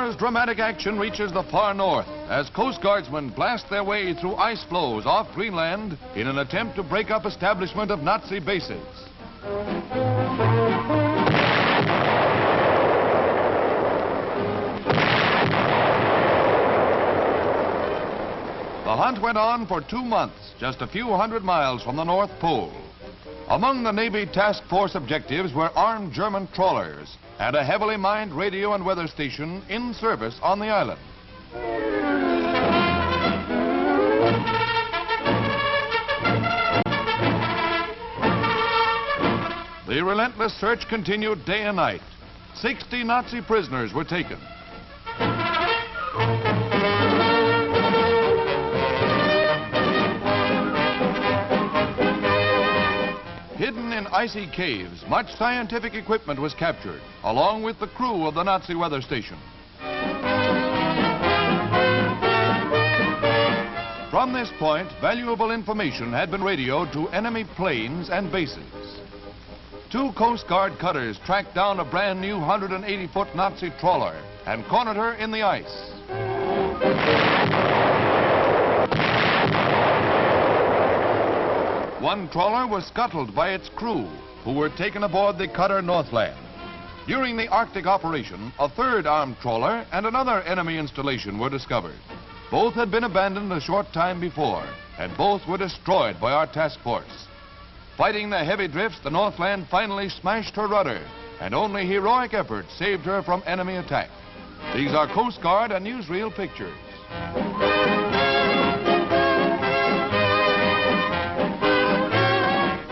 war's dramatic action reaches the far north as Coast Guardsmen blast their way through ice floes off Greenland in an attempt to break up establishment of Nazi bases. The hunt went on for 2 months, just a few hundred miles from the North Pole. Among the Navy Task Force objectives were armed German trawlers and a heavily mined radio and weather station in service on the island. The relentless search continued day and night. 60 Nazi prisoners were taken. Hidden in icy caves, much scientific equipment was captured, along with the crew of the Nazi weather station. From this point, valuable information had been radioed to enemy planes and bases. 2 Coast Guard cutters tracked down a brand new 180-foot Nazi trawler and cornered her in the ice. One trawler was scuttled by its crew, who were taken aboard the cutter Northland. During the Arctic operation, a 3rd armed trawler and another enemy installation were discovered. Both had been abandoned a short time before, and both were destroyed by our task force. Fighting the heavy drifts, the Northland finally smashed her rudder, and only heroic effort saved her from enemy attack. These are Coast Guard and newsreel pictures.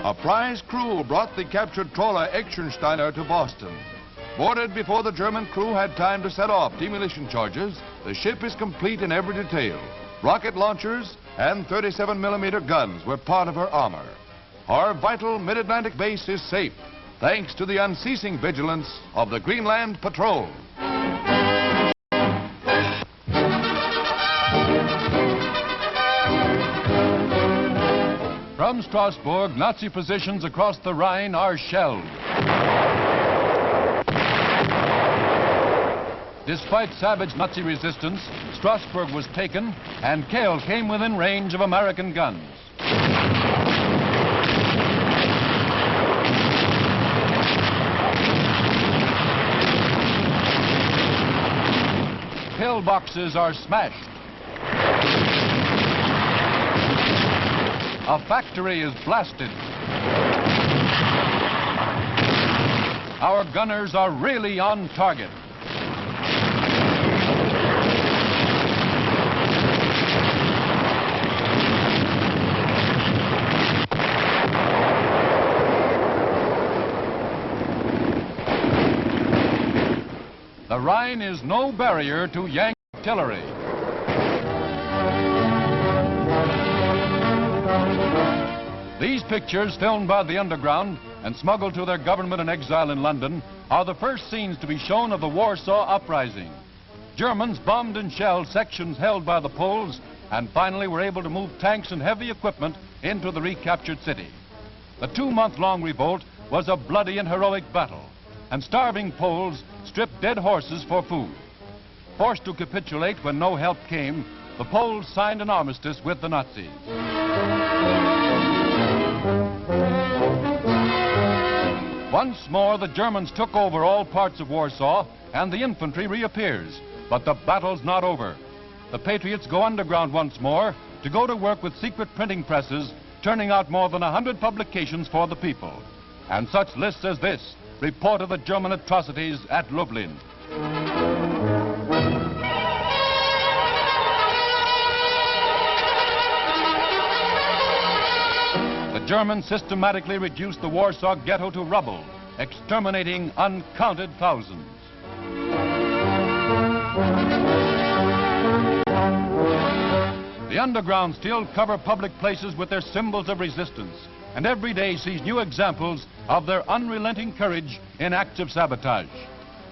A prize crew brought the captured trawler Echsensteiner to Boston. Boarded before the German crew had time to set off demolition charges, the ship is complete in every detail. Rocket launchers and 37mm guns were part of her armor. Our vital mid-Atlantic base is safe, thanks to the unceasing vigilance of the Greenland Patrol. From Strasbourg, Nazi positions across the Rhine are shelled. Despite savage Nazi resistance, Strasbourg was taken and Kehl came within range of American guns. Pillboxes are smashed. A factory is blasted. Our gunners are really on target. The Rhine is no barrier to Yank artillery. These pictures, filmed by the underground and smuggled to their government in exile in London, are the first scenes to be shown of the Warsaw uprising. Germans bombed and shelled sections held by the Poles and finally were able to move tanks and heavy equipment into the recaptured city. The 2-month-long revolt was a bloody and heroic battle, and starving Poles stripped dead horses for food. Forced to capitulate when no help came, the Poles signed an armistice with the Nazis. Once more, the Germans took over all parts of Warsaw, and the infantry reappears. But the battle's not over. The Patriots go underground once more to go to work with secret printing presses, turning out more than 100 publications for the people. And such lists as this report of the German atrocities at Lublin. The Germans systematically reduced the Warsaw ghetto to rubble, exterminating uncounted thousands. The underground still cover public places with their symbols of resistance, and every day sees new examples of their unrelenting courage in acts of sabotage.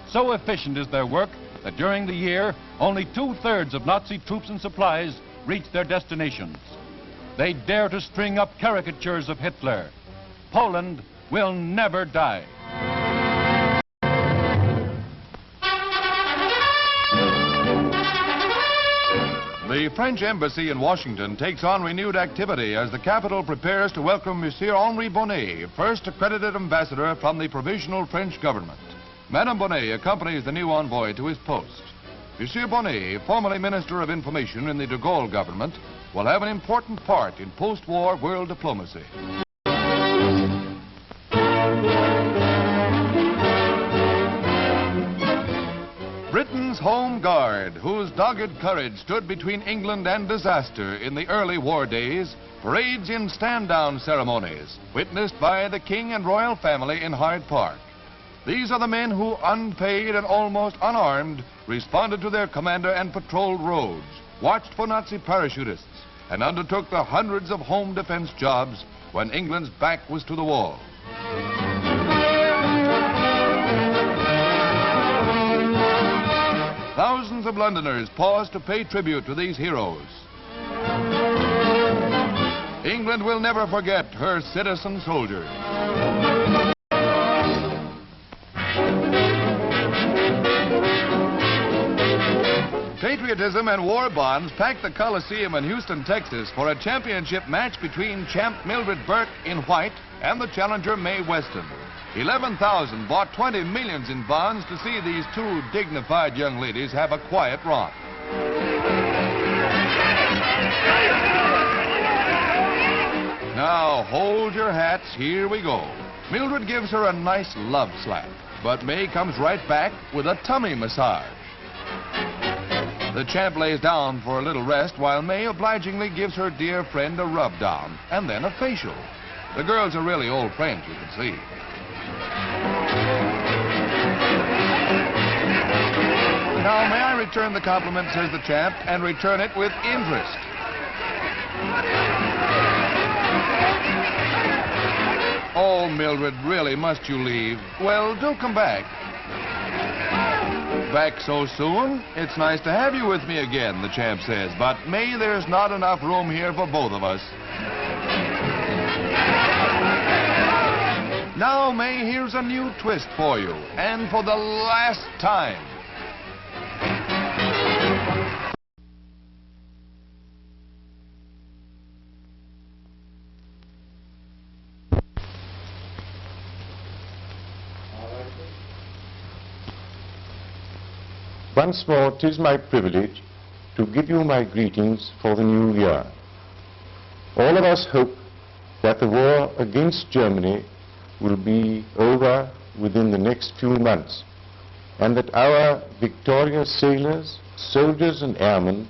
So efficient is their work that during the year, only 2/3 of Nazi troops and supplies reach their destinations. They dare to string up caricatures of Hitler. Poland will never die. French embassy in Washington takes on renewed activity as the capital prepares to welcome Monsieur Henri Bonnet, first accredited ambassador from the provisional French government. Madame Bonnet accompanies the new envoy to his post. Monsieur Bonnet, formerly Minister of Information in the de Gaulle government, will have an important part in post-war world diplomacy. Britain's Home Guard, whose dogged courage stood between England and disaster in the early war days, parades in stand-down ceremonies, witnessed by the King and royal family in Hyde Park. These are the men who, unpaid and almost unarmed, responded to their commander and patrolled roads, watched for Nazi parachutists, and undertook the hundreds of home defense jobs when England's back was to the wall. Thousands of Londoners paused to pay tribute to these heroes. England will never forget her citizen soldiers. Patriotism and war bonds packed the Coliseum in Houston, Texas for a championship match between champ Mildred Burke in white and the challenger Mae Weston. 11,000 bought 20 millions in bonds to see these two dignified young ladies have a quiet romp. Now, hold your hats, here we go. Mildred gives her a nice love slap, but Mae comes right back with a tummy massage. The champ lays down for a little rest while Mae obligingly gives her dear friend a rub down and then a facial. The girls are really old friends, you can see. Now, may I return the compliment, says the champ, and return it with interest. Oh, Mildred, really, must you leave? Well, do come back. Back so soon? It's nice to have you with me again, the champ says, but Mae, there's not enough room here for both of us. Now, Mae, here's a new twist for you, and for the last time. Once more, 'tis my privilege to give you my greetings for the new year. All of us hope that the war against Germany will be over within the next few months, and that our victorious sailors, soldiers and airmen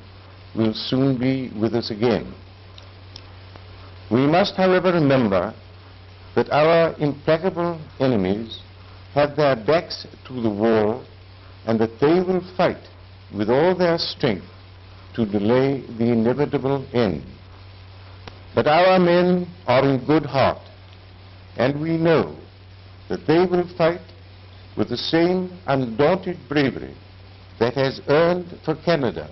will soon be with us again. We must, however, remember that our implacable enemies have their backs to the wall and that they will fight with all their strength to delay the inevitable end. But our men are in good heart, and we know that they will fight with the same undaunted bravery that has earned for Canada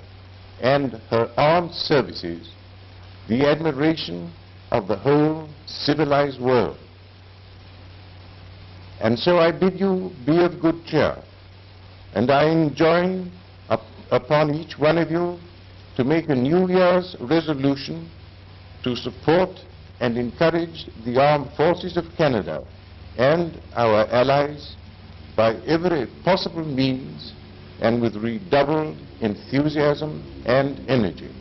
and her armed services the admiration of the whole civilized world. And so I bid you be of good cheer, and I enjoin upon each one of you to make a New Year's resolution to support and encourage the armed forces of Canada and our allies by every possible means and with redoubled enthusiasm and energy.